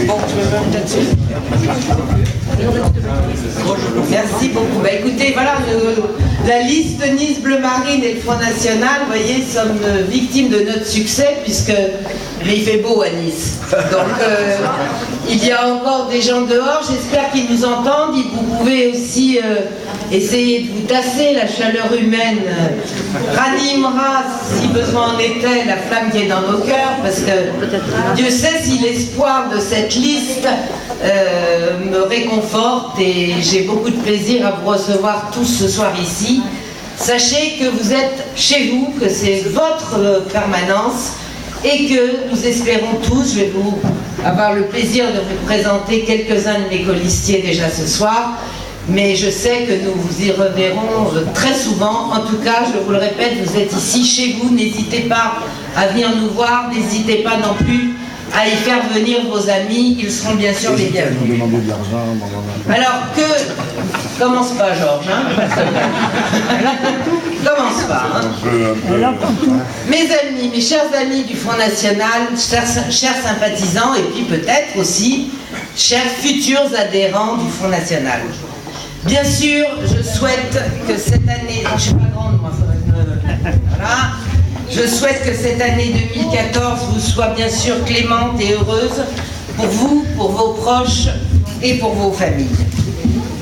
Bon, je me mets là-dessus. Merci beaucoup. Bah, écoutez, voilà, la liste Nice Bleu Marine et le Front National, vous voyez, sommes victimes de notre succès, mais il fait beau à Nice. Donc, il y a encore des gens dehors, j'espère qu'ils nous entendent. Vous pouvez aussi essayer de vous tasser, la chaleur humaine ranimera, si besoin en était, la flamme qui est dans nos cœurs, parce que Dieu sait si l'espoir de cette liste me réconforte et j'ai beaucoup de plaisir à vous recevoir tous ce soir ici. Sachez que vous êtes chez vous, que c'est votre permanence et que nous espérons tous, je vais vous avoir le plaisir de vous présenter quelques-uns de mes colistiers déjà ce soir, mais je sais que nous vous y reverrons très souvent. En tout cas, je vous le répète, vous êtes ici chez vous, n'hésitez pas à venir nous voir, n'hésitez pas non plus à y faire venir vos amis, ils seront bien sûr les bienvenus. Alors que... Commence pas, Georges, hein. Commence pas, hein. Mes amis, mes chers amis du Front National, chers sympathisants, et puis peut-être aussi chers futurs adhérents du Front National. Bien sûr, je souhaite que cette année... Je ne suis pas grande, moi, voilà. Je souhaite que cette année 2014 vous soit bien sûr clémente et heureuse pour vous, pour vos proches et pour vos familles.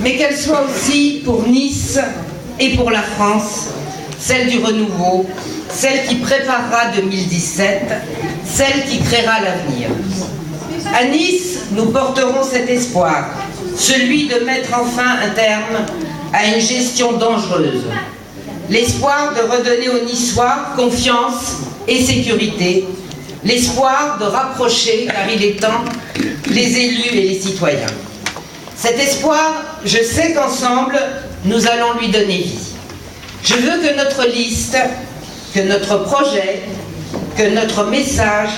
Mais qu'elle soit aussi pour Nice et pour la France, celle du renouveau, celle qui préparera 2017, celle qui créera l'avenir. À Nice, nous porterons cet espoir, celui de mettre enfin un terme à une gestion dangereuse. L'espoir de redonner aux Niçois confiance et sécurité, l'espoir de rapprocher, car il est temps, les élus et les citoyens. Cet espoir, je sais qu'ensemble, nous allons lui donner vie. Je veux que notre liste, que notre projet, que notre message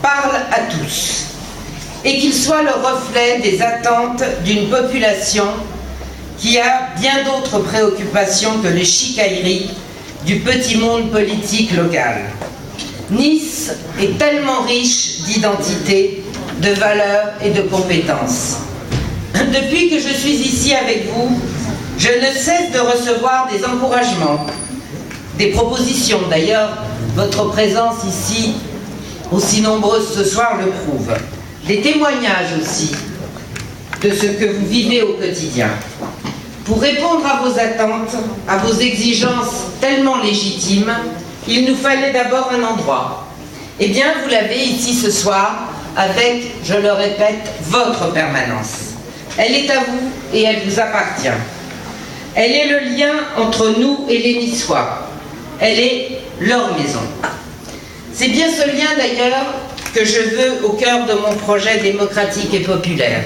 parle à tous et qu'il soit le reflet des attentes d'une population qui a bien d'autres préoccupations que les chicailleries du petit monde politique local. Nice est tellement riche d'identité, de valeurs et de compétences. Depuis que je suis ici avec vous, je ne cesse de recevoir des encouragements, des propositions. D'ailleurs, votre présence ici, aussi nombreuse ce soir, le prouve. Des témoignages aussi de ce que vous vivez au quotidien. Pour répondre à vos attentes, à vos exigences tellement légitimes, il nous fallait d'abord un endroit. Eh bien, vous l'avez ici ce soir, avec, je le répète, votre permanence. Elle est à vous et elle vous appartient. Elle est le lien entre nous et les Niçois. Elle est leur maison. C'est bien ce lien d'ailleurs que je veux au cœur de mon projet démocratique et populaire.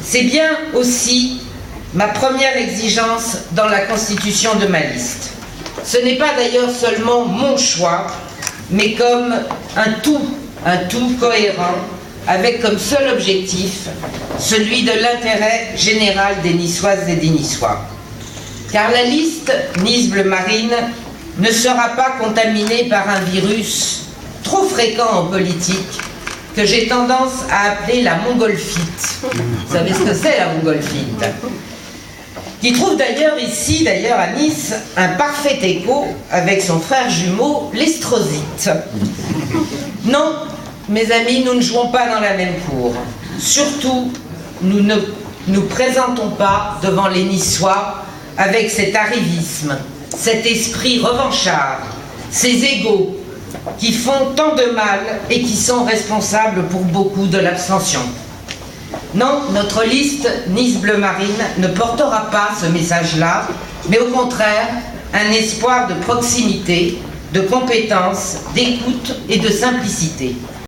C'est bien aussi ma première exigence dans la constitution de ma liste. Ce n'est pas d'ailleurs seulement mon choix, mais comme un tout cohérent, avec comme seul objectif celui de l'intérêt général des Niçoises et des Niçois. Car la liste Nice Bleu Marine ne sera pas contaminée par un virus trop fréquent en politique que j'ai tendance à appeler la mongolfite. Vous savez ce que c'est la mongolfite? Qui trouve d'ailleurs ici, à Nice, un parfait écho avec son frère jumeau, l'estrozyte. Non, mes amis, nous ne jouons pas dans la même cour. Surtout, nous ne nous présentons pas devant les Niçois avec cet arrivisme, cet esprit revanchard, ces égos qui font tant de mal et qui sont responsables pour beaucoup de l'abstention. Non, notre liste Nice Bleu Marine ne portera pas ce message-là, mais au contraire, un espoir de proximité, de compétence, d'écoute et de simplicité.